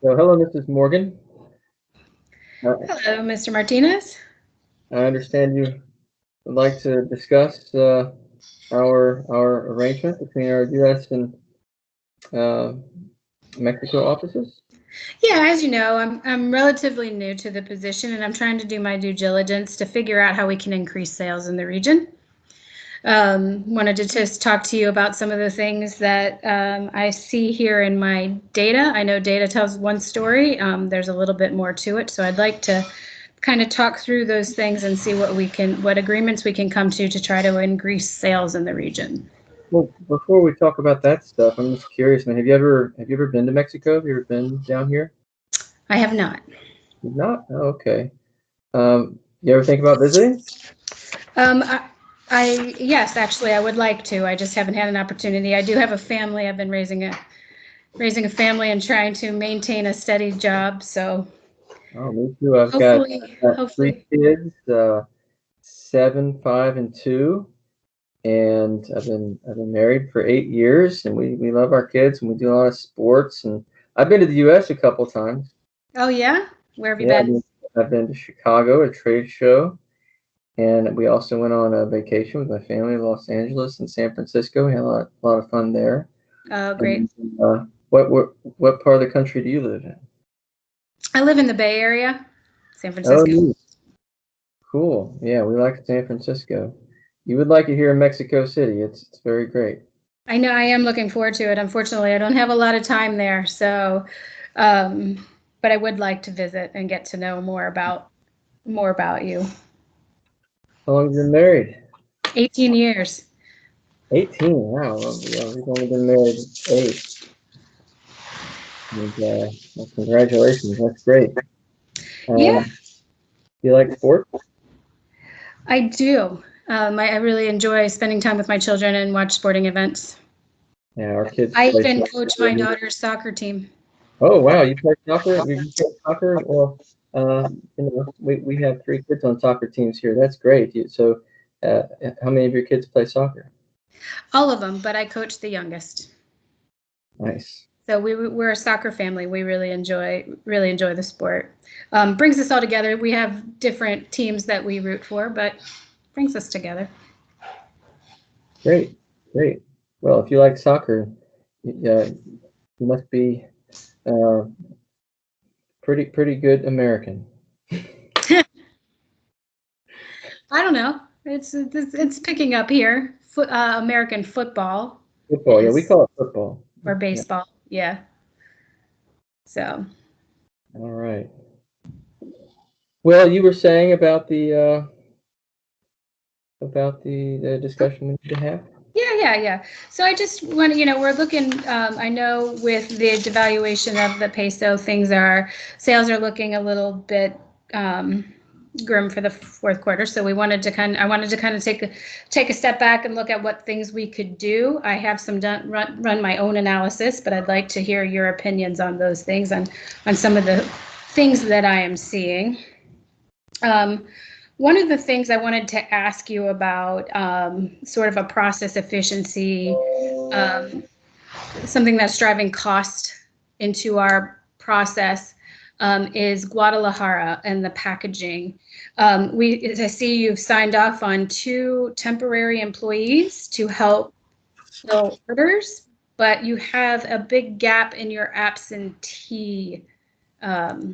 So, hello, Mrs. Morgan. Uh, Hello, Mr. Martinez. I understand you would like to discuss our arrangement between our U.S. and uh, Mexico offices. Yeah, as you know, I'm relatively new to the position, and I'm trying to do my due diligence to figure out how we can increase sales in the region. Wanted to just talk to you about some of the things that I see here in my data. I know data tells one story. There's a little bit more to it, so I'd like to kind of talk through those things and see what agreements we can come to try to increase sales in the region. Well, before we talk about that stuff, I'm just curious, man. Have you ever been to Mexico? Have you ever been down here? I have not. You've not? Oh, okay. You ever think about visiting? Um, I, yes, actually, I would like to. I just haven't had an opportunity. I do have a family. I've been raising a family and trying to maintain a steady job. So Oh, me too. I've got, hopefully, I've got three hopefully, kids, 7, 5, and 2. And I've been married for 8 years, and we love our kids, and we do a lot of sports. And I've been to the U.S. a couple of times. oh yeah, where have you Yeah, been? I've been to Chicago, a trade show, and we also went on a vacation with my family to Los Angeles and San Francisco. We had a lot of fun there. Oh, great. And what part of the country do you live in? I live in the Bay Area, San Oh, Francisco. neat. Cool. Yeah, we like San Francisco. You would like it here in Mexico City. It's very great. I know I am looking forward to it. Unfortunately, I don't have a lot of time there, so but I would like to visit and get to know more about you. How long have you been married? 18 years. 18. Wow. Well, we've only been married 8. And, well, congratulations. That's great. Yeah, Do you like sports? I do. I really enjoy spending time with my children and watch sporting events. Yeah, our kids I play even soccer. coach my daughter's soccer team. Oh, wow. You play soccer? You play soccer? Well, uh, we have 3 kids on soccer teams here. That's great. So, uh, how many of your kids play soccer? All of them, but I coach the youngest. Nice. So we're a soccer family. We really enjoy the sport. Brings us all together. We have different teams that we root for, but brings us together. Great. Great. Well, if you like soccer, you must be uh, pretty good American. I don't know. It's picking up here. American football Football. Yeah, we is call it football. or Yeah. baseball. Yeah. So All right. Well, you were saying about the discussion we need to have. yeah. So I just want to, we're looking. I know with the devaluation of the peso, sales are looking a little bit um, grim for the fourth quarter. So I wanted to kind of take a step back and look at what things we could do. I have run my own analysis, but I'd like to hear your opinions on those things on some of the things that I am seeing. Um, One of the things I wanted to ask you about, sort of a process efficiency, um, something that's driving cost into our process, is Guadalajara and the packaging. I see you've signed off on 2 temporary employees to help fill orders, but you have a big gap in um,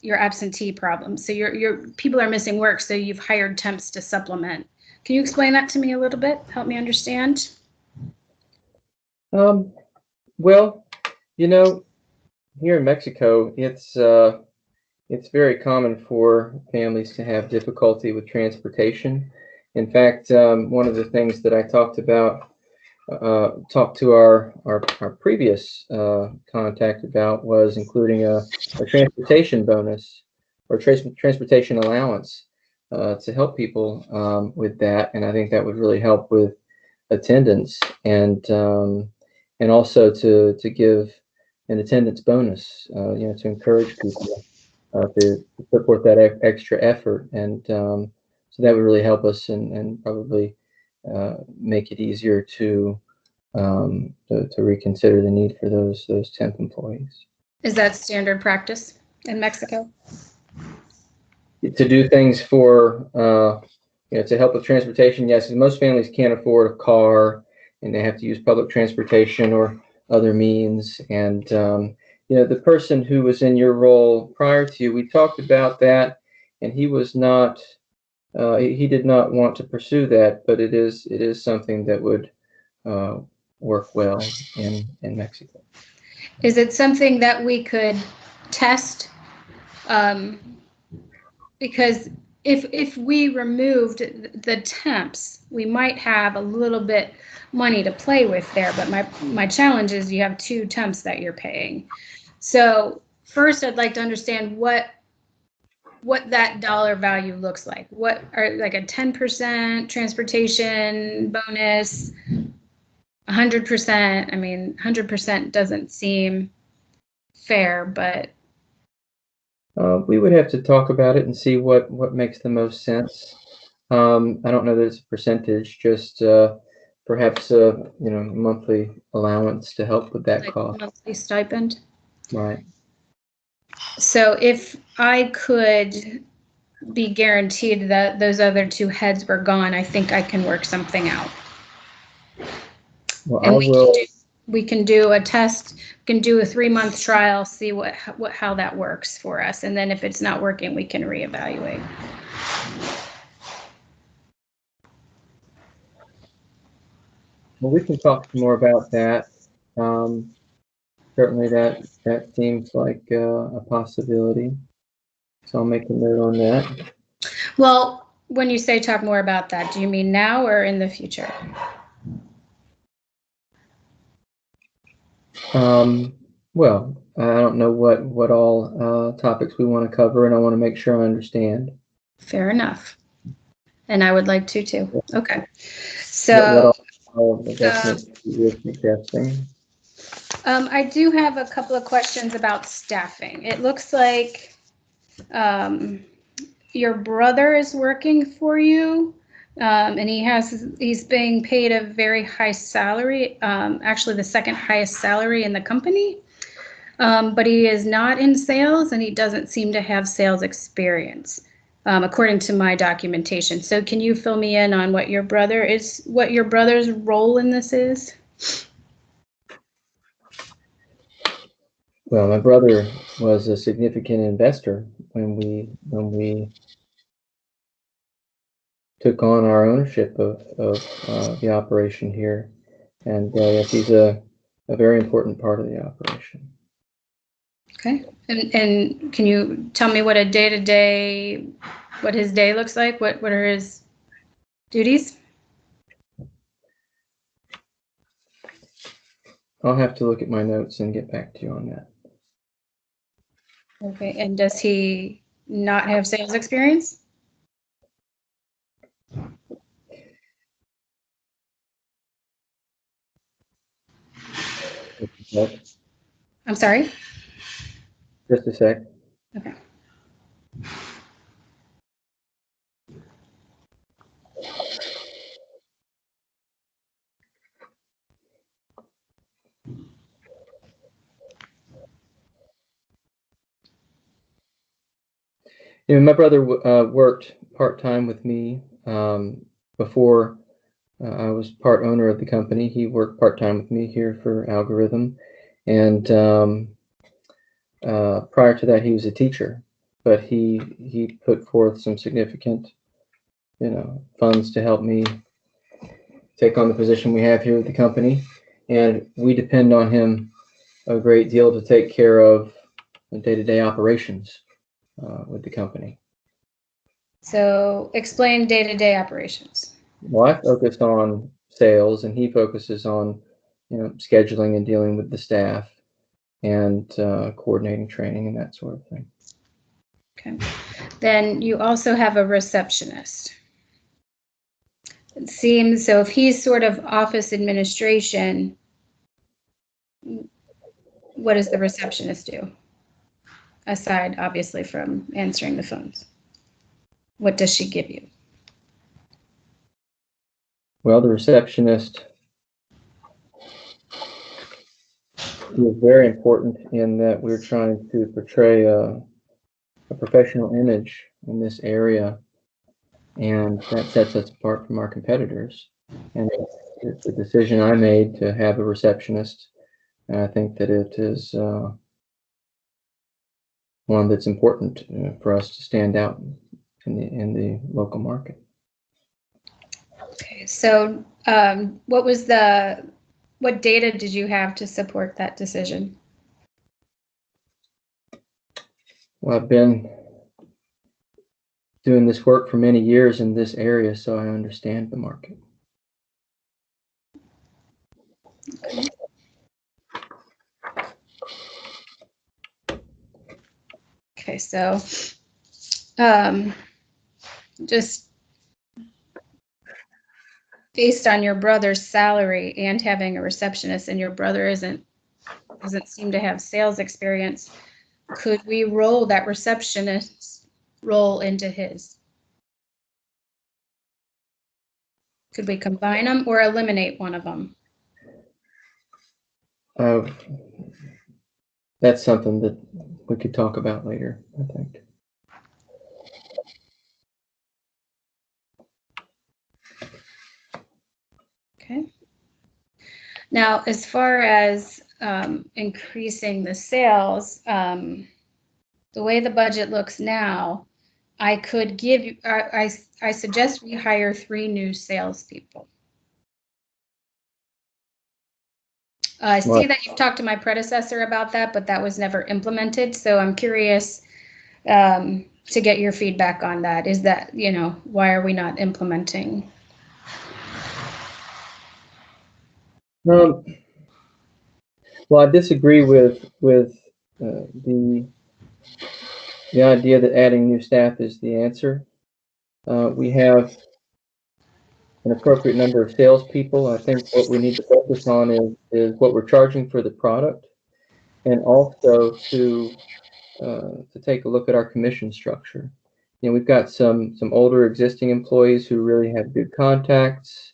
your absentee problem. So your people are missing work, so you've hired temps to supplement. Can you explain that to me a little bit? Help me understand. Um, well, you know, here in Mexico, it's very common for families to have difficulty with transportation. In fact, one of the things that I talked to our previous contact about was including a transportation bonus or transportation allowance to help people with that, and I think that would really help with attendance and also to give an attendance bonus, to encourage people to put forth that extra effort, and so that would really help us and probably make it easier to reconsider the need for those temp employees. Is that standard practice in Mexico? To do things for, to help with transportation, yes. Most families can't afford a car, and they have to use public transportation or other means. And the person who was in your role prior to you, we talked about that, and he was not. He did not want to pursue that, but it is something that would work well in Mexico. Is it something that we could test? Because if we removed the temps, we might have a little bit money to play with there. But my challenge is you have 2 temps that you're paying. So first, I'd like to understand what that dollar value looks like. What are like a 10% transportation bonus, 100%? I mean, 100% doesn't seem fair, but We would have to talk about it and see what makes the most sense. I don't know that it's a percentage, just perhaps monthly allowance to help with that like cost. monthly stipend. Right. So if I could be guaranteed that those other 2 heads were gone, I think I can work something out. Well, And I will. we can do a test, can do a 3-month trial, see how that works for us. And then if it's not working, we can reevaluate. Well, we can talk more about that. Certainly, that seems like a possibility. So I'll make a note on that. Well, when you say talk more about that, do you mean now or in the future? Well, I don't know what all topics we want to cover, and I want to make sure I understand. Fair enough. And I would like to too. Okay. What So all adjustments you're suggesting? I do have a couple of questions about staffing. It looks like your brother is working for you, and he's being paid a very high salary, actually the second highest salary in the company. But he is not in sales, and he doesn't seem to have sales experience, according to my documentation. So can you fill me in on what your brother's role in this is? Well, my brother was a significant investor when we took on our ownership of the operation here, and yes, he's a very important part of the operation. Okay, and can you tell me what a day-to-day, what his day looks like? What are his duties? I'll have to look at my notes and get back to you on that. Okay, and does he not have sales experience? I'm sorry? Just a sec. Okay. My brother worked part-time with me before I was part owner of the company. He worked part-time with me here for Algorithm, and prior to that, he was a teacher. But he put forth some significant, funds to help me take on the position we have here with the company, and we depend on him a great deal to take care of the day-to-day operations with the company. So explain day-to-day operations. Well, I focused on sales, and he focuses on, scheduling and dealing with the staff and coordinating training and that sort of thing. Okay. Then you also have a receptionist. It seems so if he's sort of office administration, what does the receptionist do? Aside, obviously, from answering the phones. What does she give you? Well, the receptionist was very important in that we're trying to portray a professional image in this area, and that sets us apart from our competitors. And it's a decision I made to have a receptionist, and I think that it is one that's important for us to stand out in the local market. Okay, so what data did you have to support that decision? Well, I've been doing this work for many years in this area, so I understand the market. Okay, so just based on your brother's salary and having a receptionist, and your brother doesn't seem to have sales experience, could we roll that receptionist role into his? Could we combine them or eliminate one of them? That's something that we could talk about later, I think. Okay. Now, as far as increasing the sales, the way the budget looks now, I could give you, I suggest we hire 3 new salespeople. I see that you've talked to my predecessor about that, but that was never implemented. So I'm curious to get your feedback on that. Is that, why are we not implementing? Well, I disagree with the idea that adding new staff is the answer. We have an appropriate number of salespeople. I think what we need to focus on is what we're charging for the product, and also to take a look at our commission structure. We've got some older existing employees who really have good contacts,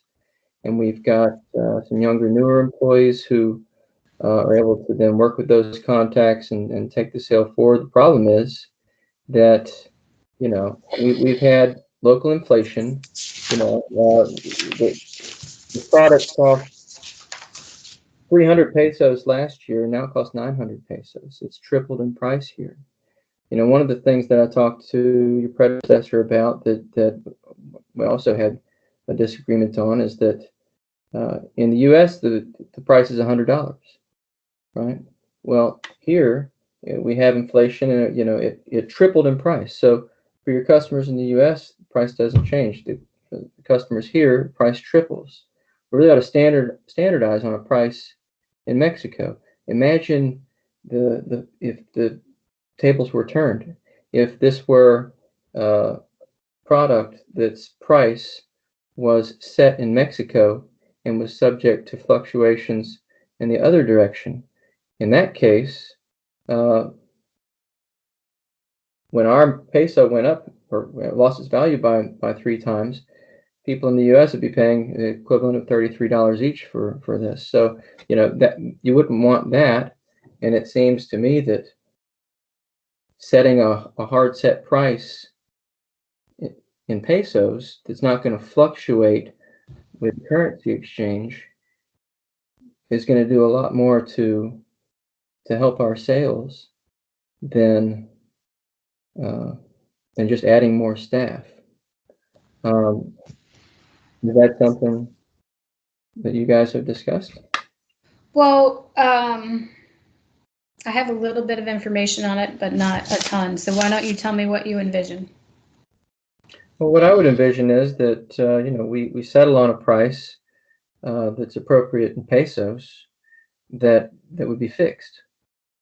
and we've got some younger, newer employees who are able to then work with those contacts and take the sale forward. The problem is that we've had local inflation. The product cost 300 pesos last year, now it costs 900 pesos. It's tripled in price here. One of the things that I talked to your predecessor about that we also had a disagreement on is that in the U.S. the price is $100, right? Well, here we have inflation, and it tripled in price. So for your customers in the U.S., the price doesn't change. The customers here, price triples. We really ought to standardize on a price in Mexico. Imagine if the tables were turned. If this were a product that's price was set in Mexico and was subject to fluctuations in the other direction, in that case, when our peso went up or lost its value by 3 times, people in the U.S. would be paying the equivalent of $33 each for this. So that you wouldn't want that, and it seems to me that setting a hard set price in pesos that's not going to fluctuate with currency exchange is going to do a lot more to help our sales than just adding more staff. Is that something that you guys have discussed? Well, I have a little bit of information on it, but not a ton. So why don't you tell me what you envision? Well, what I would envision is that we settle on a price that's appropriate in pesos that would be fixed,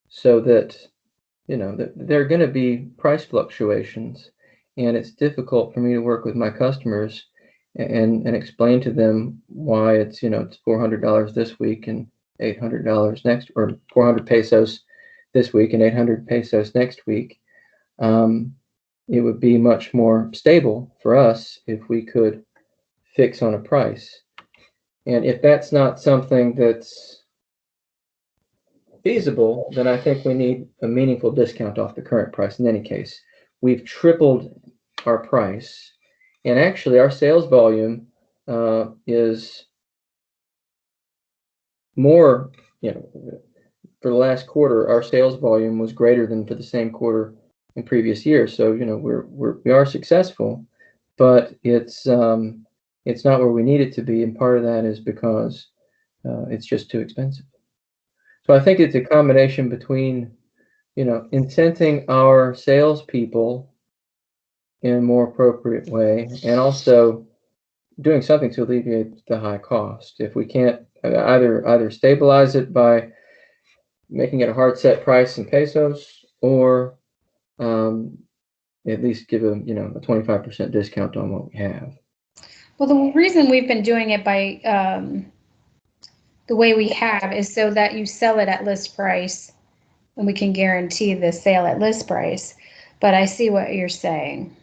so that that there are going to be price fluctuations, and it's difficult for me to work with my customers and explain to them why it's it's $400 this week and $800 next, or 400 pesos this week and 800 pesos next week. It would be much more stable for us if we could fix on a price. And if that's not something that's feasible, then I think we need a meaningful discount off the current price. In any case, we've tripled our price, and actually our sales volume is more, for the last quarter, our sales volume was greater than for the same quarter in previous years. So, we are successful, but it's not where we need it to be, and part of that is because it's just too expensive. So I think it's a combination between, incenting our salespeople in a more appropriate way, and also doing something to alleviate the high cost. If we can't either stabilize it by making it a hard set price in pesos, or at least give a 25% discount on what we have. Well, the reason we've been doing it by the way we have is so that you sell it at list price, and we can guarantee the sale at list price. But I see what you're saying.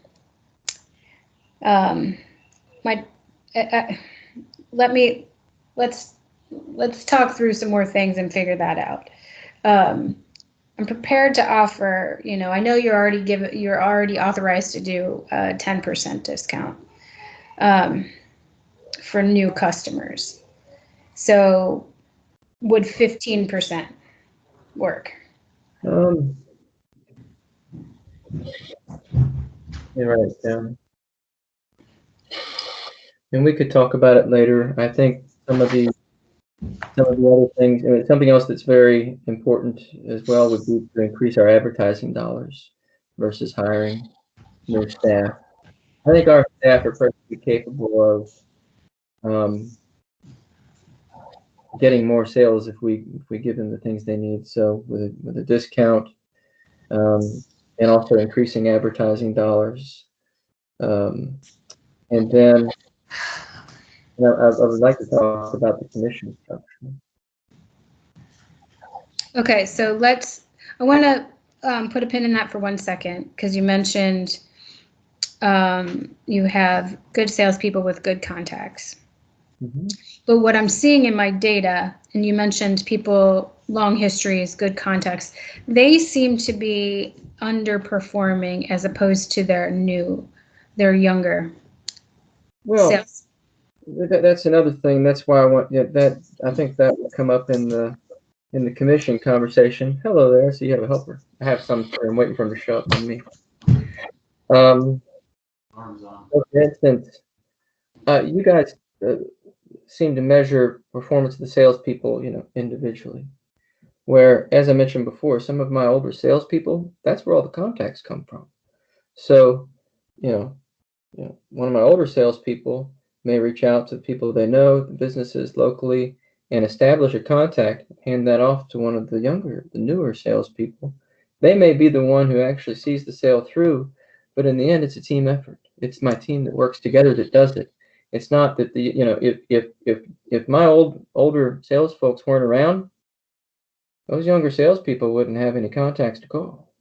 Let's talk through some more things and figure that out. I'm prepared to offer, I know you're already authorized to do a 10% discount for new customers. So would 15% work? Let me write it down. And we could talk about it later. I think some of the other things, something else that's very important as well would be to increase our advertising dollars versus hiring new staff. I think our staff are perfectly capable of getting more sales if we give them the things they need. So with a discount, and also increasing advertising dollars, and then I would like to talk about the commission structure. Okay, so I want to put a pin in that for 1 second, because you mentioned you have good salespeople with good contacts. Mm-hmm. But what I'm seeing in my data, and you mentioned people, long histories, good contacts, they seem to be underperforming as opposed to their younger sales. That's another thing. That's why I think that will come up in the commission conversation. Hello there. So you have a helper. I have some. I'm waiting for him to show up on me. For instance, you guys seem to measure performance of the salespeople, individually. Where, as I mentioned before, some of my older salespeople, that's where all the contacts come from. So, one of my older salespeople may reach out to the people they know, the businesses locally, and establish a contact, hand that off to one of the newer salespeople. They may be the one who actually sees the sale through, but in the end, it's a team effort. It's my team that works together that does it. It's not that if my older sales folks weren't around, those younger salespeople wouldn't have any contacts to call.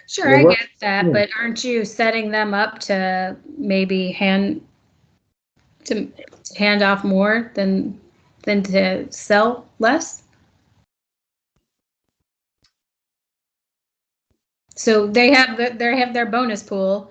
Sure, I get that, but aren't you setting them up to maybe hand off more than to sell less? So they have their bonus pool.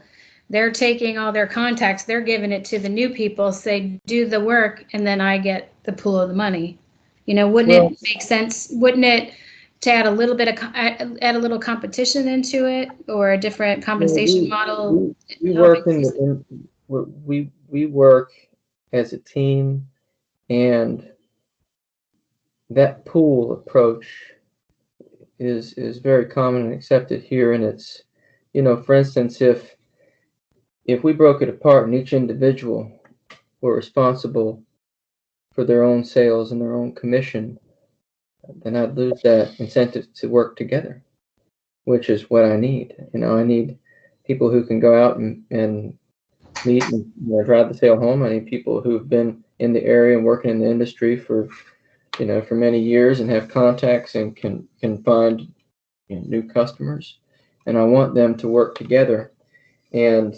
They're taking all their contacts. They're giving it to the new people. Say, do the work, and then I get the pool of the money. Wouldn't it make sense? Wouldn't it to add a little bit of add a little competition into it, or a different compensation model? We work we work as a team, and that pool approach is very common and accepted here. And it's, for instance, if we broke it apart and each individual were responsible for their own sales and their own commission, then I'd lose that incentive to work together, which is what I need. I need people who can go out and meet and drive the sale home. I need people who've been in the area and working in the industry for many years and have contacts and can find new customers. And I want them to work together. And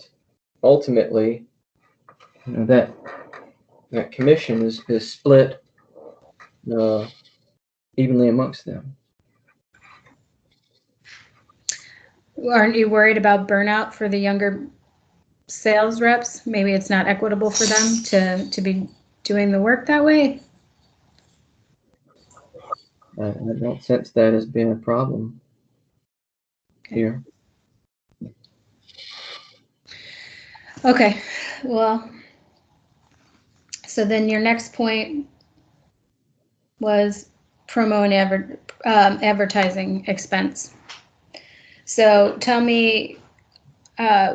ultimately, that commission is split evenly amongst them. aren't you worried about burnout for the younger sales reps? Maybe it's not equitable for them to be doing the work that way. I don't sense that as being a problem here. Okay, well, so then your next point was promo and advertising expense. So tell me,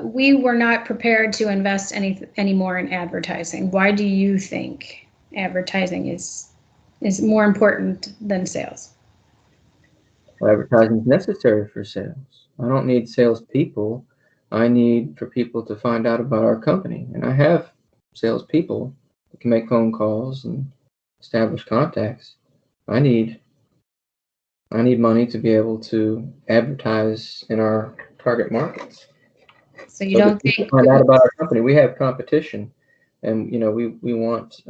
we were not prepared to invest any more in advertising. Why do you think advertising is more important than sales? Well, advertising is necessary for sales. I don't need salespeople. I need for people to find out about our company, and I have salespeople that can make phone calls and establish contacts. I need money to be able to advertise in our target markets. So you don't that think find out about our company? We have competition, and we want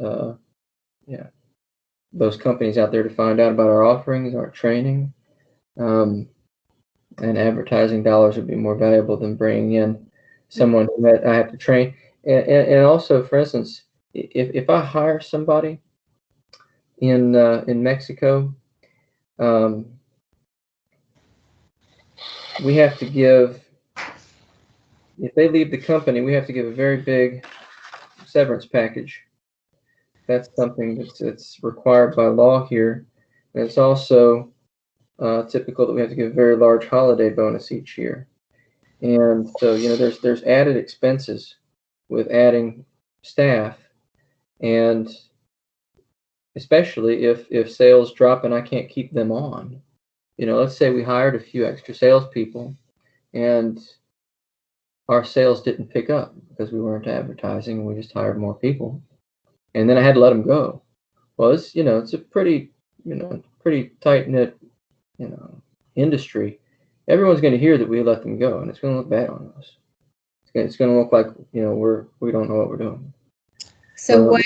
those companies out there to find out about our offerings, our training, and advertising dollars would be more valuable than bringing in someone that I have to train. And also, for instance, if I hire somebody in Mexico, we have to give, if they leave the company, we have to give a very big severance package. That's something that's required by law here. And it's also typical that we have to give a very large holiday bonus each year. And so, there's added expenses with adding staff, and especially if sales drop and I can't keep them on. Let's say we hired a few extra salespeople and our sales didn't pick up because we weren't advertising and we just hired more people. And then I had to let them go. Well, it's a pretty tight-knit, industry. Everyone's going to hear that we let them go, and it's going to look bad on us. It's going to look like, we don't know what we're doing. So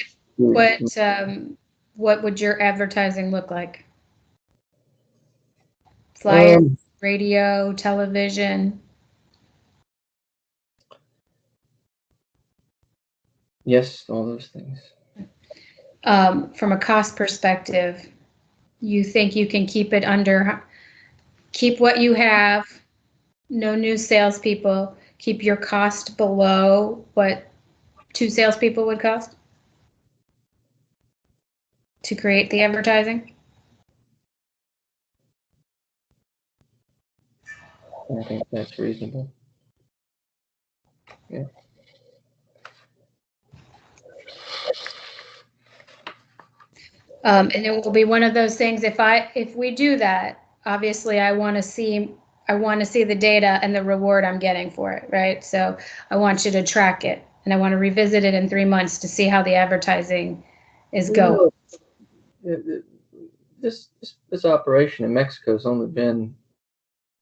what would your advertising look like? Flyers, radio, television? Yes, all those things. From a cost perspective, you think you can keep what you have, no new salespeople, keep your cost below what 2 salespeople would cost to create the advertising? I think that's reasonable. Yeah. And it will be one of those things, if we do that, obviously I want to see the data and the reward I'm getting for it, right? So I want you to track it, and I want to revisit it in 3 months to see how the advertising is going. This operation in Mexico has only been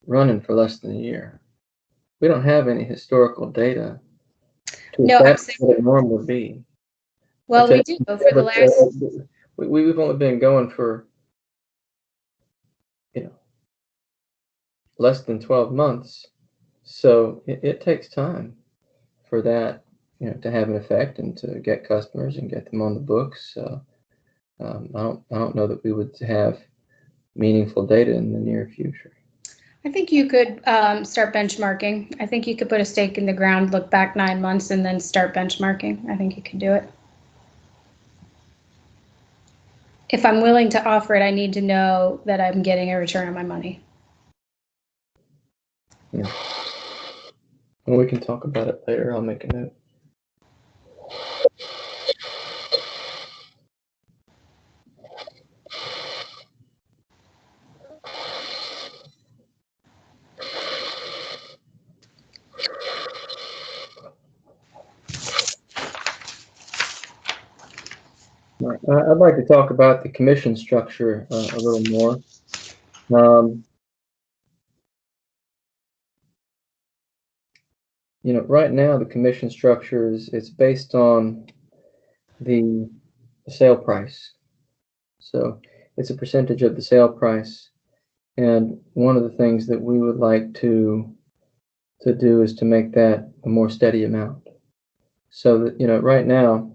running for less than a year. We don't have any historical data to establish what a norm would be. Well, we do for the last. We've only been going for less than 12 months, so it takes time for that to have an effect and to get customers and get them on the books. I don't know that we would have meaningful data in the near future. I think you could start benchmarking. I think you could put a stake in the ground, look back 9 months, and then start benchmarking. I think you can do it. If I'm willing to offer it, I need to know that I'm getting a return on my money. Yeah. Well, we can talk about it later. I'll make a note. I'd like to talk about the commission structure a little more. Right now the commission structure it's based on the sale price. So it's a percentage of the sale price. And one of the things that we would like to to do is to make that a more steady amount. So that, right now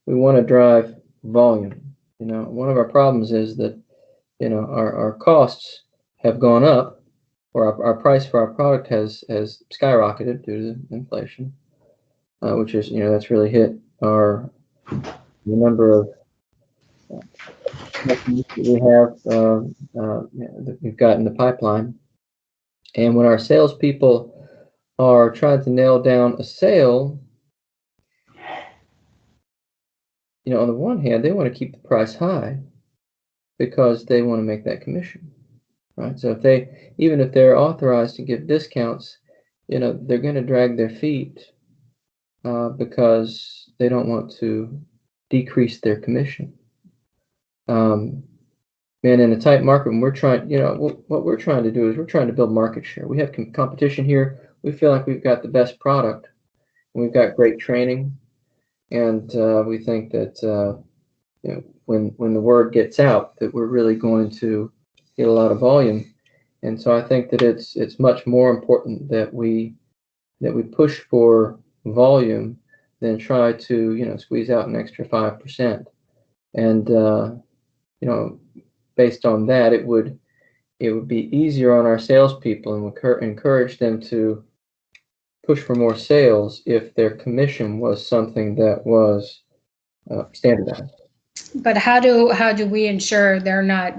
we want to drive volume. One of our problems is that, our costs have gone up, or our price for our product has skyrocketed due to inflation, which is, that's really hit the number of customers that we have, that we've got in the pipeline. And when our salespeople are trying to nail down a sale, on the one hand, they want to keep the price high because they want to make that commission, right? So even if they're authorized to give discounts, they're going to drag their feet because they don't want to decrease their commission. And in a tight market, when we're trying, what we're trying to do is we're trying to build market share. We have competition here. We feel like we've got the best product, and we've got great training, and we think that when the word gets out that we're really going to get a lot of volume. And so I think that it's much more important that we push for volume than try to squeeze out an extra 5%. And based on that, it would be easier on our salespeople and would encourage them to push for more sales if their commission was something that was standardized. But how do we ensure they're not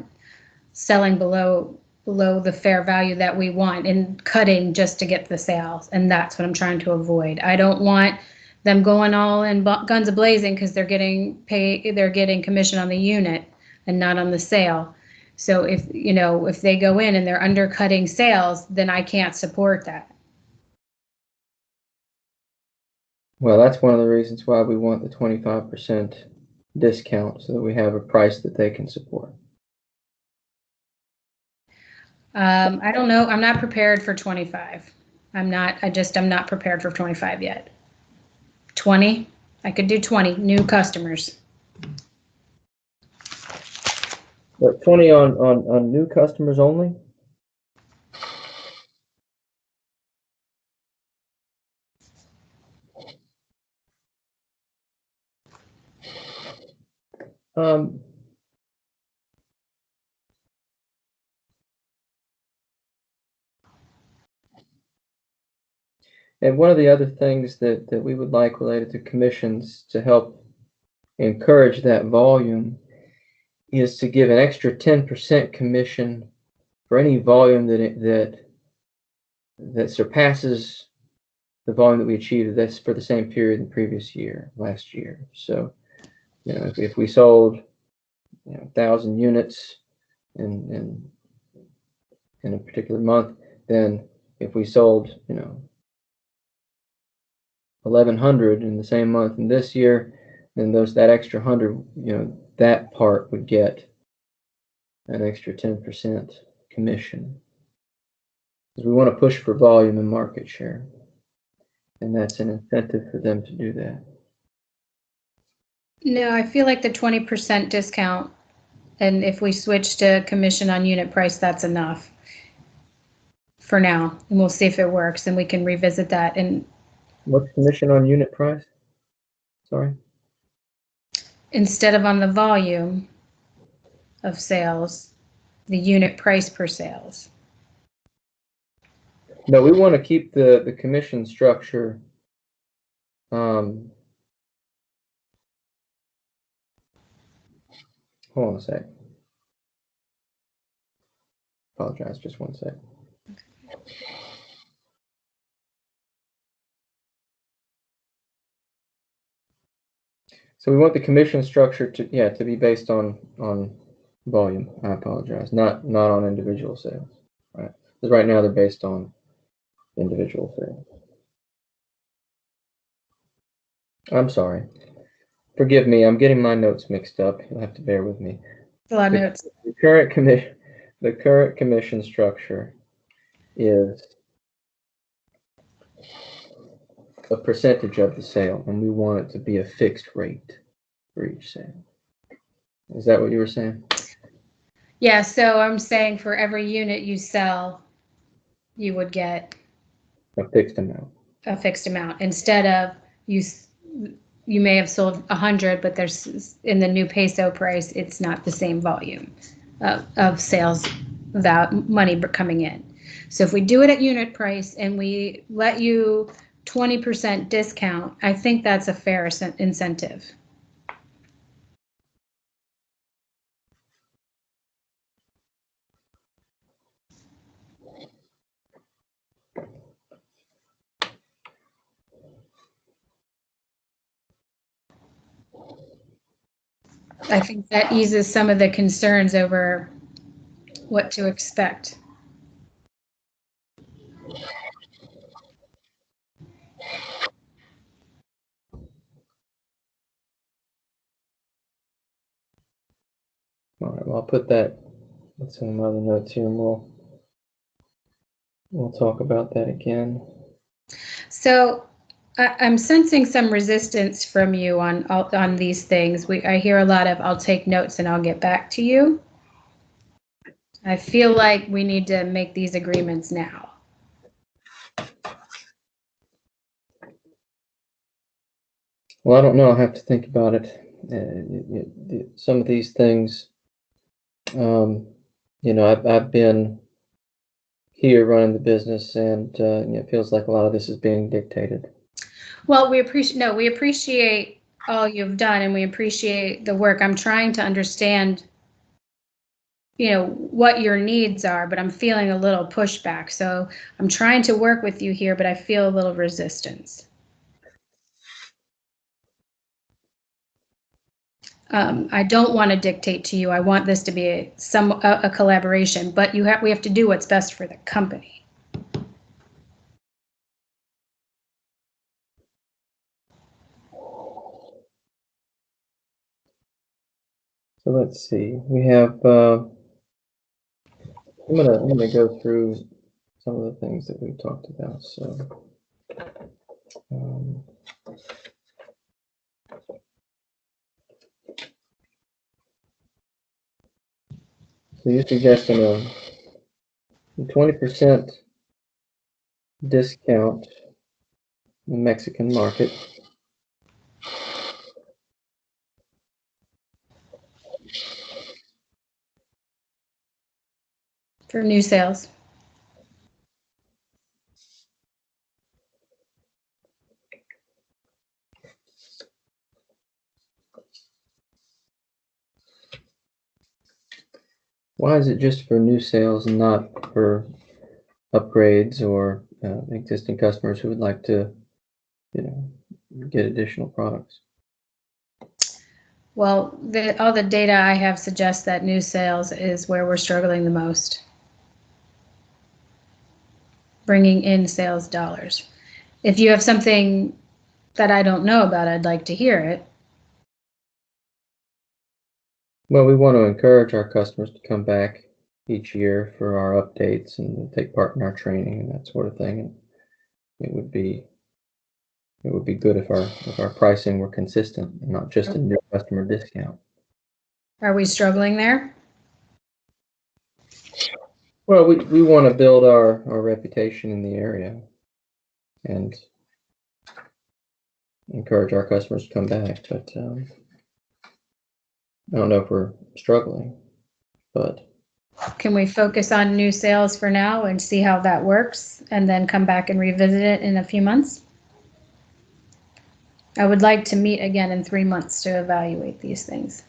selling below the fair value that we want and cutting just to get the sales? And that's what I'm trying to avoid. I don't want them going all in guns a-blazing because they're getting commission on the unit and not on the sale. So if they go in and they're undercutting sales, then I can't support that. Well, that's one of the reasons why we want the 25% discount, so that we have a price that they can support. I don't know. I'm not prepared for 25. I'm not prepared for 25 yet. 20, I could do 20 new customers. But 20 on new customers only? And one of the other things that we would like related to commissions to help encourage that volume is to give an extra 10% commission for any volume that surpasses the volume that we achieved. That's for the same period in the previous year, last year. So, if we sold 1,000 units in a particular month, then if we sold 1,100 in the same month in this year, then that extra 100, that part would get an extra 10% commission. Because we want to push for volume and market share, and that's an incentive for them to do that. No, I feel like the 20% discount, and if we switch to commission on unit price, that's enough for now. And we'll see if it works, and we can revisit that. And what's commission on unit price? Sorry? Instead of on the volume of sales, the unit price per sales. No, we want to keep the commission structure hold on a sec. Apologize, just one sec. So we want the commission structure to be based on volume. I apologize, not on individual sales, right? Because right now they're based on individual sales. I'm sorry. Forgive me. I'm getting my notes mixed up. You'll have to bear with me. A lot of notes. The current commission structure is a percentage of the sale, and we want it to be a fixed rate for each sale. Is that what you were saying? Yeah, so I'm saying for every unit you sell, you would get A fixed amount. A fixed amount instead of you may have sold 100, but there's in the new peso price, it's not the same volume of sales without money coming in. So if we do it at unit price and we let you 20% discount, I think that's a fair incentive. I think that eases some of the concerns over what to expect. All right, well, I'll put that with some other notes here, and we'll talk about that again. So I'm sensing some resistance from you on these things. I hear a lot of, I'll take notes and I'll get back to you. I feel like we need to make these agreements now. Well, I don't know. I'll have to think about it. Some of these things, I've been here running the business, and it feels like a lot of this is being dictated. Well, we appreciate all you've done, and we appreciate the work. I'm trying to understand, what your needs are, but I'm feeling a little pushback. So I'm trying to work with you here, but I feel a little resistance. I don't want to dictate to you. I want this to be a collaboration, but we have to do what's best for the company. So let's see. We have. I'm gonna go through some of the things that we talked about. So. So you're suggesting a 20% discount in the Mexican market. For new sales. Why is it just for new sales and not for upgrades or existing customers who would like to, get additional products? Well, all the data I have suggests that new sales is where we're struggling the most. Bringing in sales dollars. If you have something that I don't know about, I'd like to hear it. Well, we want to encourage our customers to come back each year for our updates and take part in our training and that sort of thing. And it would be good if our pricing were consistent and not just a new customer discount. Are we struggling there? Well, we want to build our reputation in the area and encourage our customers to come back, but I don't know if we're struggling, but. Can we focus on new sales for now and see how that works and then come back and revisit it in a few months? I would like to meet again in 3 months to evaluate these things.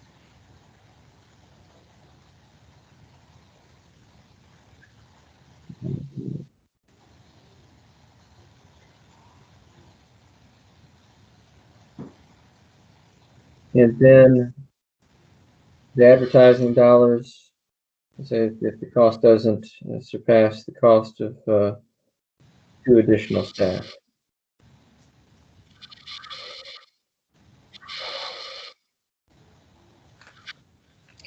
And then the advertising dollars, say if the cost doesn't surpass the cost of 2 additional staff.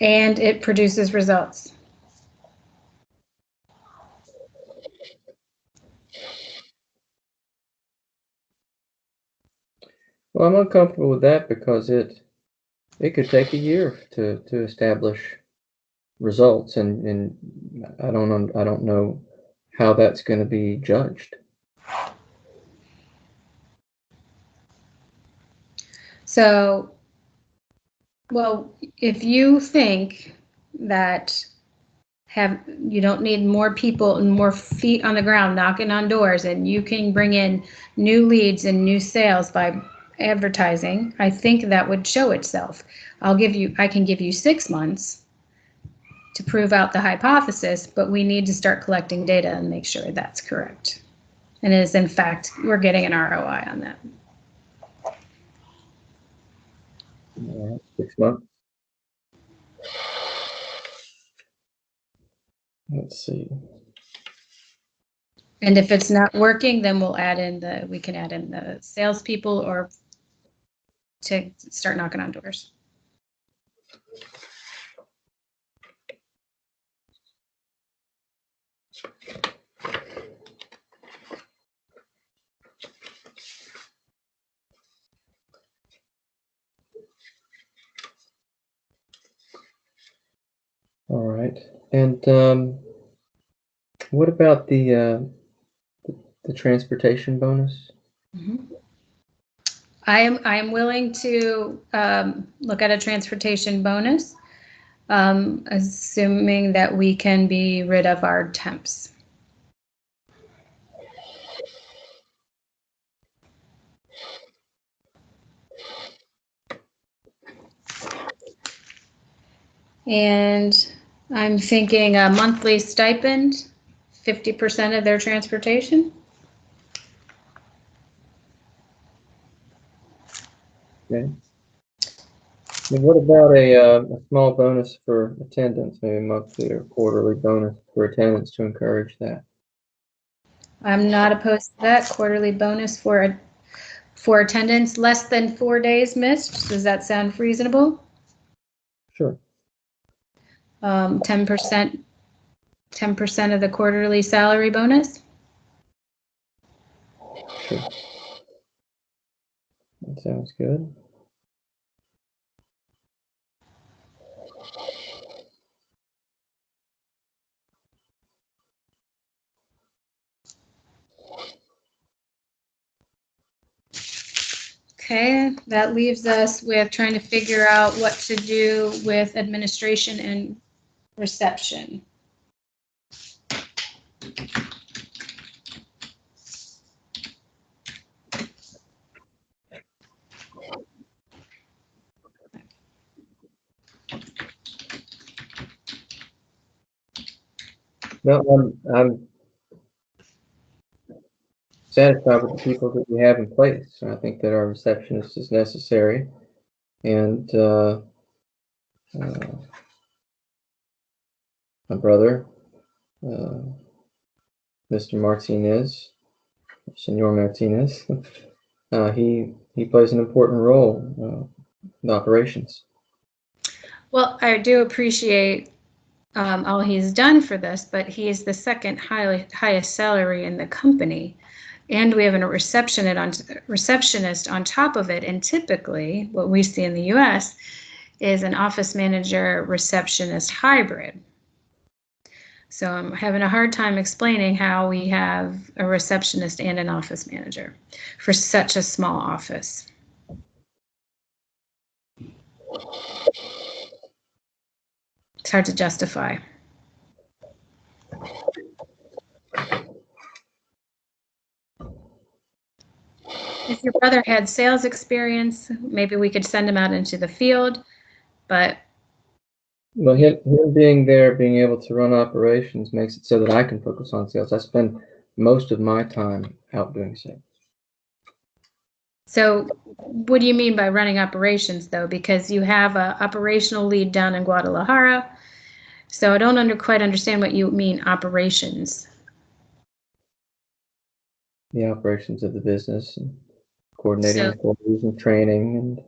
And it produces results. Well, I'm uncomfortable with that because it could take a year to establish results, and I don't know how that's going to be judged. So, well, if you think that you don't need more people and more feet on the ground knocking on doors, and you can bring in new leads and new sales by advertising, I think that would show itself. I can give you 6 months to prove out the hypothesis, but we need to start collecting data and make sure that's correct. And it is, in fact, we're getting an ROI on that. All right, 6 months. Let's see. And if it's not working, then we can add in the salespeople or to start knocking on doors. All right. And what about the transportation bonus? Mm-hmm. I am willing to look at a transportation bonus, assuming that we can be rid of our temps. And I'm thinking a monthly stipend, 50% of their transportation. Okay. And what about a small bonus for attendance, maybe monthly or quarterly bonus for attendance to encourage that? I'm not opposed to that. Quarterly bonus for attendance less than 4 days missed. Does that sound reasonable? Sure. 10% of the quarterly salary bonus. Sure. That sounds good. Okay, that leaves us with trying to figure out what to do with administration and reception. No, I'm satisfied with the people that we have in place. I think that our receptionist is necessary, and my brother, Mr. Martinez, Senor Martinez, he plays an important role in operations. Well, I do appreciate all he's done for this, but he is the second highest salary in the company. And we have a receptionist on top of it. And typically, what we see in the US is an office manager receptionist hybrid. So I'm having a hard time explaining how we have a receptionist and an office manager for such a small office. It's hard to justify. If your brother had sales experience, maybe we could send him out into the field, but Well, him being there, being able to run operations makes it so that I can focus on sales. I spend most of my time out doing sales. so what do you mean by running operations, though? Because you have an operational lead down in Guadalajara. So I don't quite understand what you mean, operations. The operations of the business and coordinating employees and training and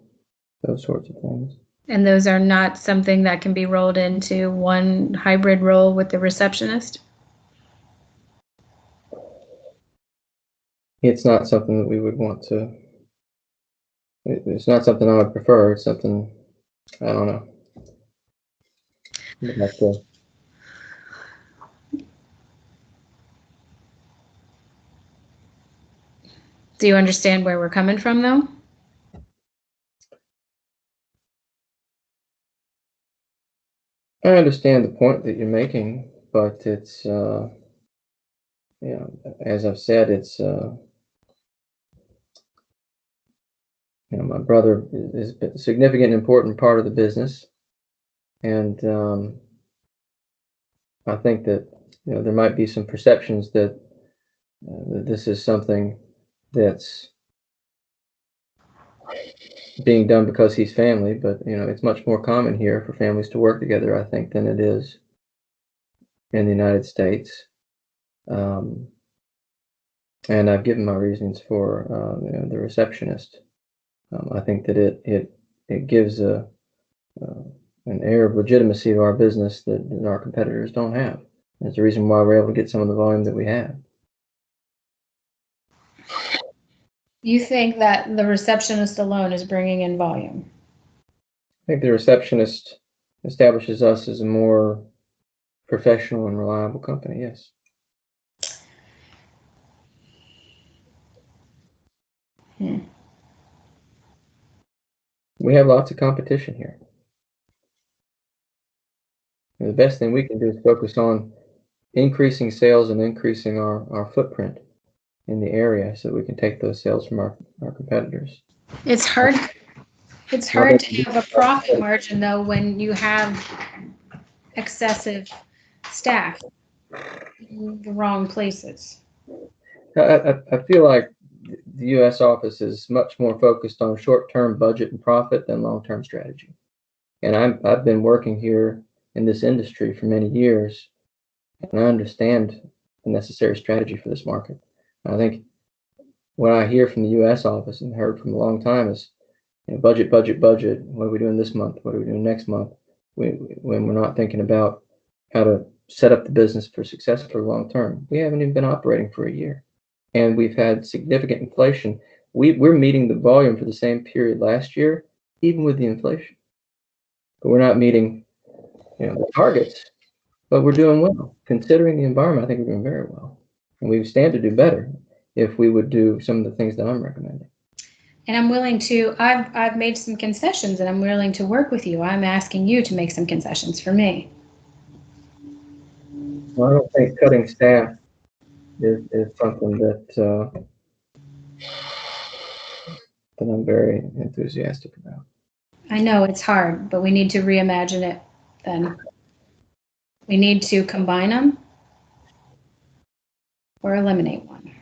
those sorts of things. And those are not something that can be rolled into one hybrid role with the receptionist? It's not something that we would want to. It's not something I would prefer. It's something, I don't know. We'd have to. Do you understand where we're coming from, though? I understand the point that you're making, but it's, as I've said, it's, my brother is a significant and important part of the business. And I think that, there might be some perceptions that, that this is something that's being done because he's family, but, it's much more common here for families to work together, I think, than it is in the United States. Um, and I've given my reasons for, the receptionist. I think that it gives an air of legitimacy to our business that our competitors don't have. That's the reason why we're able to get some of the volume that we have. You think that the receptionist alone is bringing in volume? I think the receptionist establishes us as a more professional and reliable company, yes. We have lots of competition here. And the best thing we can do is focus on increasing sales and increasing our footprint in the area so that we can take those sales from our competitors. It's hard. It's hard to have a profit margin, though, when you have excessive staff in the wrong places. I feel like the U.S. office is much more focused on short-term budget and profit than long-term strategy. And I've been working here in this industry for many years, and I understand the necessary strategy for this market. I think what I hear from the U.S. office and heard from a long time is, budget, budget, budget. What are we doing this month? What are we doing next month? When we're not thinking about how to set up the business for success for the long term. We haven't even been operating for a year, and we've had significant inflation. We're meeting the volume for the same period last year, even with the inflation. But we're not meeting, the targets. But we're doing well. Considering the environment, I think we're doing very well. And we stand to do better if we would do some of the things that I'm recommending. And I'm willing to, I've made some concessions and I'm willing to work with you. I'm asking you to make some concessions for me. Well, I don't think cutting staff is something that I'm very enthusiastic about. I know it's hard, but we need to reimagine it then. We need to combine them or eliminate one.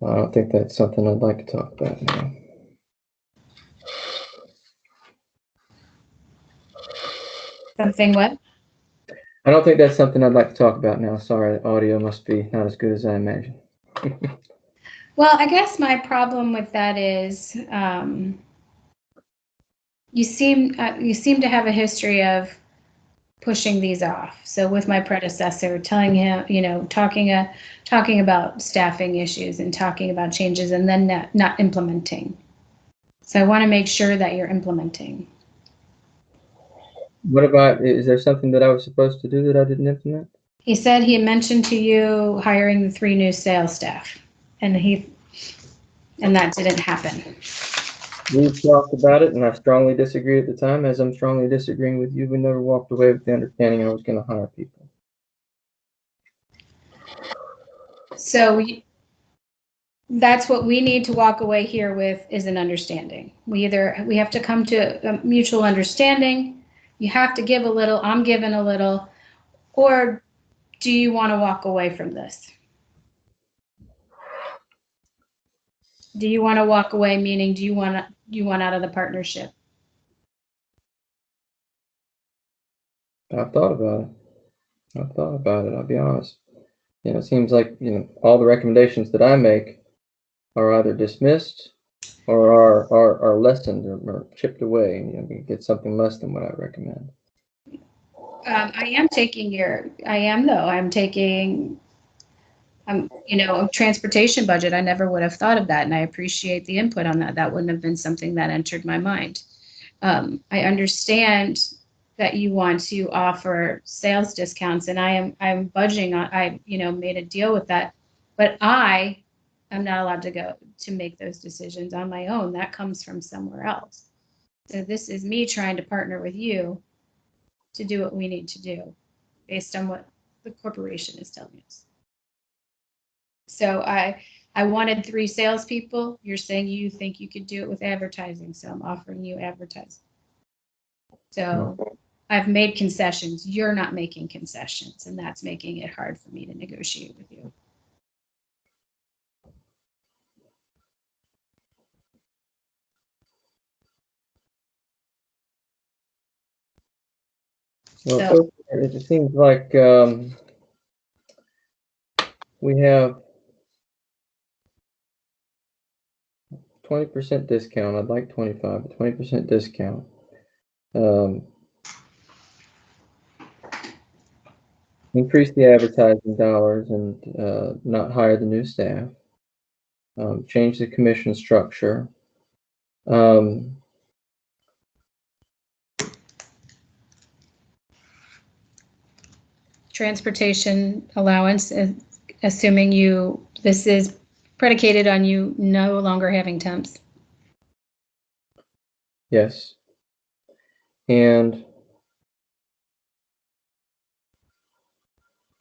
I don't think that's something I'd like to talk about now. Something what? I don't think that's something I'd like to talk about now. Sorry, the audio must be not as good as I imagined. Well, I guess my problem with that is you seem to have a history of pushing these off. So with my predecessor, telling him, talking about staffing issues and talking about changes, and then not implementing. So I want to make sure that you're implementing. What about, is there something that I was supposed to do that I didn't implement? He said he had mentioned to you hiring the 3 new sales staff, and that didn't happen. We've talked about it, and I strongly disagreed at the time, as I'm strongly disagreeing with you. We never walked away with the understanding I was going to hire people. So that's what we need to walk away here with, is an understanding. We have to come to a mutual understanding. You have to give a little, I'm giving a little, or do you want to walk away from this? Do you want to walk away, meaning do you want out of the partnership? I've thought about it. I'll be honest. It seems like, all the recommendations that I make are either dismissed or are lessened or chipped away, and you get something less than what I recommend. A transportation budget. I never would have thought of that, and I appreciate the input on that. That wouldn't have been something that entered my mind. I understand that you want to offer sales discounts, and I'm budging on, made a deal with that, but I am not allowed to make those decisions on my own. That comes from somewhere else. So this is me trying to partner with you to do what we need to do based on what the corporation is telling us. So I wanted 3 salespeople. You're saying you think you could do it with advertising, so I'm offering you advertising. So I've made concessions. You're not making concessions, and that's making it hard for me to negotiate with you. Well, it just seems like we have 20% discount. I'd like 25, but 20% discount. Increase the advertising dollars and not hire the new staff. Change the commission structure. Transportation allowance, assuming this is predicated on you no longer having temps. Yes. And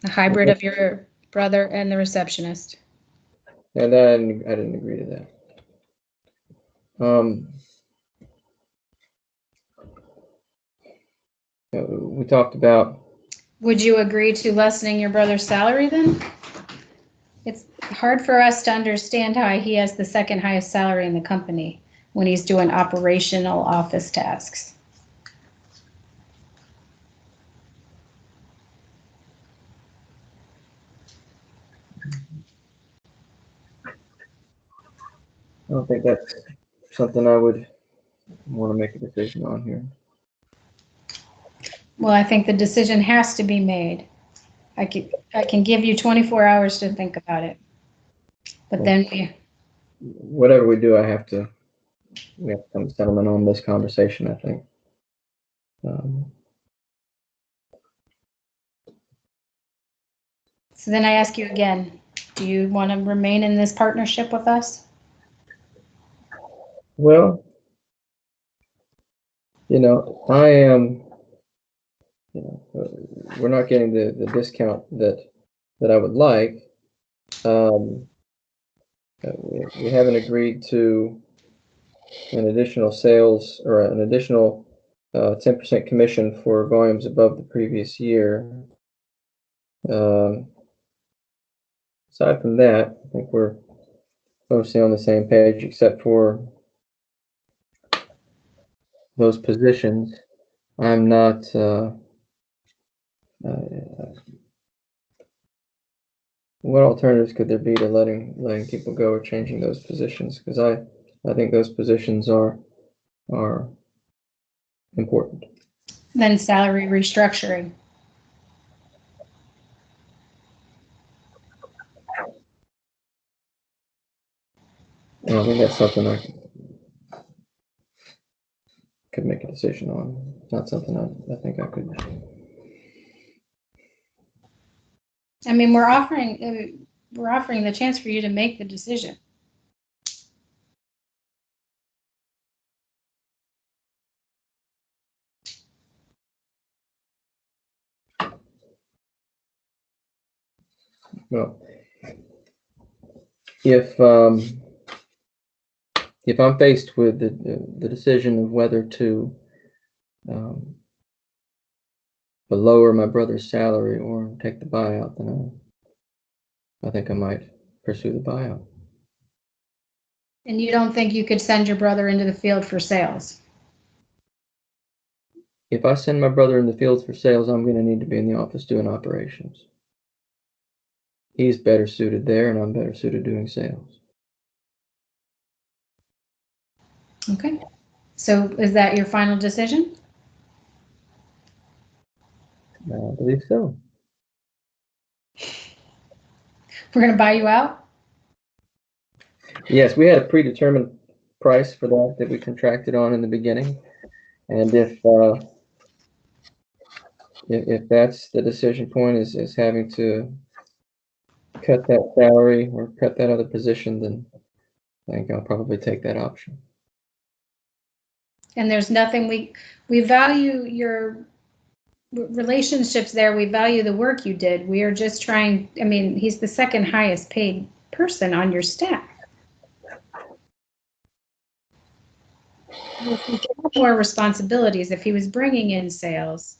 a hybrid of your brother and the receptionist. And I didn't agree to that. We talked about. Would you agree to lessening your brother's salary then? It's hard for us to understand how he has the second highest salary in the company when he's doing operational office tasks. I don't think that's something I would want to make a decision on here. Well, I think the decision has to be made. I can give you 24 hours to think about it. But then whatever we do, we have to come to settlement on this conversation, I think. So then I ask you again, do you want to remain in this partnership with us? Well, I am, we're not getting the discount that I would like. We haven't agreed to an additional sales or an additional 10% commission for volumes above the previous year. Aside from that, I think we're mostly on the same page, except for those positions. I'm not. What alternatives could there be to letting people go or changing those positions? Because I think those positions are important. Then salary restructuring. I think that's something I could make a decision on. It's not something I think I could. I mean, we're offering the chance for you to make the decision. Well, if I'm faced with the decision of whether to lower my brother's salary or take the buyout, then I think I might pursue the buyout. And you don't think you could send your brother into the field for sales? If I send my brother in the fields for sales, I'm going to need to be in the office doing operations. He's better suited there, and I'm better suited doing sales. Okay. So is that your final decision? I believe so. We're going to buy you out? Yes, we had a predetermined price for that we contracted on in the beginning, and if that's the decision point is having to cut that salary or cut that other position, then I think I'll probably take that option. And there's nothing we value your relationships there. We value the work you did. We are just trying, I mean, he's the second highest paid person on your staff. If he had more responsibilities, if he was bringing in sales.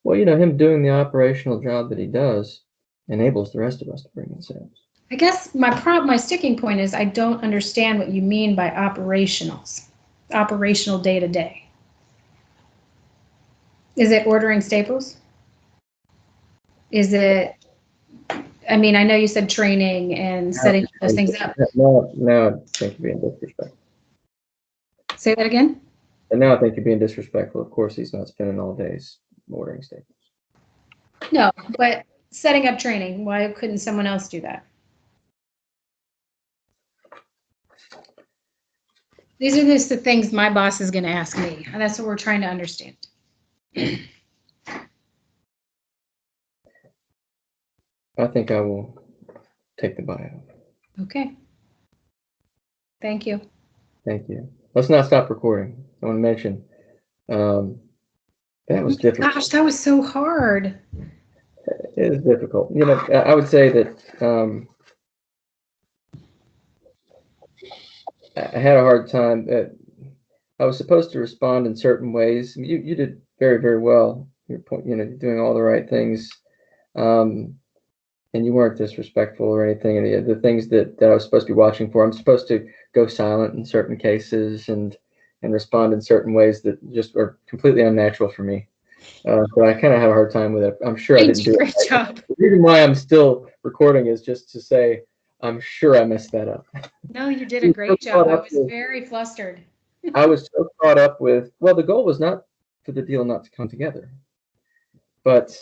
Well, him doing the operational job that he does enables the rest of us to bring in sales. I guess my sticking point is I don't understand what you mean by operationals, operational day to day. Is it ordering staples? Is it, I mean, I know you said training and setting those things up. Now I think you're being disrespectful. Say that again? And now I think you're being disrespectful. Of course, he's not spending all days ordering staples. No, but setting up training, why couldn't someone else do that? These are just the things my boss is going to ask me, and that's what we're trying to understand. I think I will take the buyout. Okay. Thank you. Thank you. Let's not stop recording. I want to mention that was difficult. Gosh, that was so hard. It is difficult. I would say that I had a hard time. I was supposed to respond in certain ways. You did very, very well. You're doing all the right things, and you weren't disrespectful or anything. And the things that I was supposed to be watching for, I'm supposed to go silent in certain cases and respond in certain ways that just are completely unnatural for me. So I kind of have a hard time with it. I'm sure I didn't do Great job. The reason why I'm still recording is just to say I'm sure I messed that up. No, you did a great job. I was very flustered. I was so caught up with, well, the goal was not for the deal not to come together, but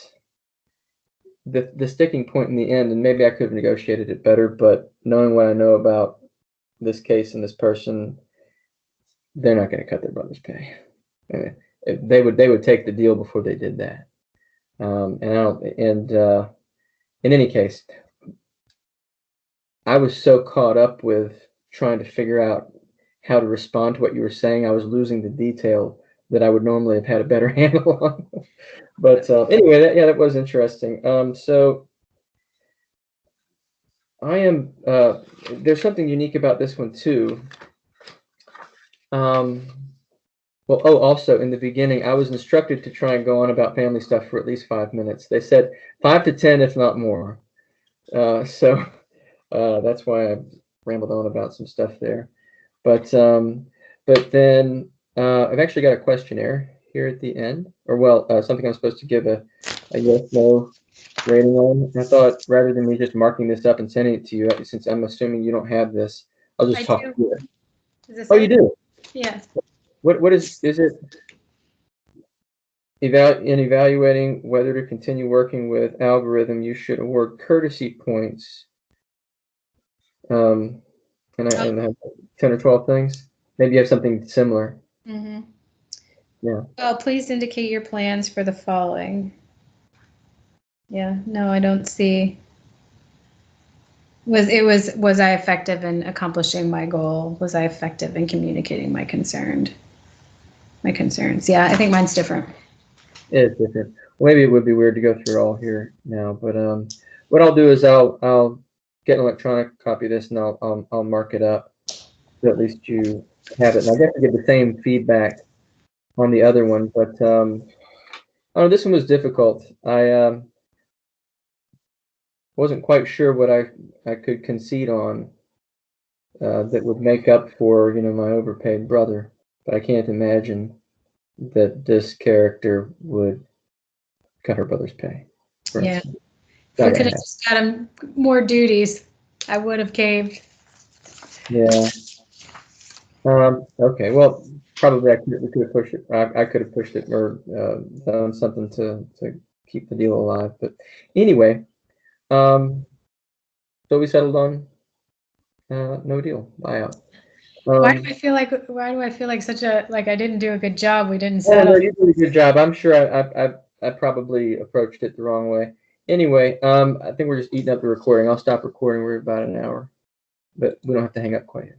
the sticking point in the end, and maybe I could have negotiated it better, but knowing what I know about this case and this person, they're not going to cut their brother's pay. They would take the deal before they did that. In any case, I was so caught up with trying to figure out how to respond to what you were saying, I was losing the detail that I would normally have had a better handle on. But anyway, that was interesting. So I am. There's something unique about this one too. Also in the beginning, I was instructed to try and go on about family stuff for at least 5 minutes. They said 5 to 10, if not more. So that's why I rambled on about some stuff there. But then I've actually got a questionnaire here at the end, or something I'm supposed to give a yes/no rating on. I thought rather than me just marking this up and sending it to you, since I'm assuming you don't have this, I'll just talk through it. Oh, you do? Yes. What is it? In evaluating whether to continue working with Algorithm, you should award courtesy points. And I have 10 or 12 things. Maybe you have something similar. Mm-hmm. Yeah. Oh, please indicate your plans for the following. Yeah, no, I don't see. Was I effective in accomplishing my goal? Was I effective in communicating my concerns? Yeah, I think mine's different. It's different. Well, maybe it would be weird to go through it all here now, but what I'll do is I'll get an electronic copy of this and I'll mark it up so at least you have it. And I definitely get the same feedback on the other one, but this one was difficult. I wasn't quite sure what I could concede on that would make up for my overpaid brother, but I can't imagine that this character would cut her brother's pay. Yeah. If we could have just got him more duties, I would have caved. Yeah. Okay. Well, probably we could have pushed it. I could have pushed it or done something to keep the deal alive. But anyway, so we settled on no deal buyout. Why do I feel like such a, like I didn't do a good job? We didn't Oh, no, settle. you did a good job. I'm sure I probably approached it the wrong way. Anyway, I think we're just eating up the recording. I'll stop recording. We're about an hour, but we don't have to hang up quite yet.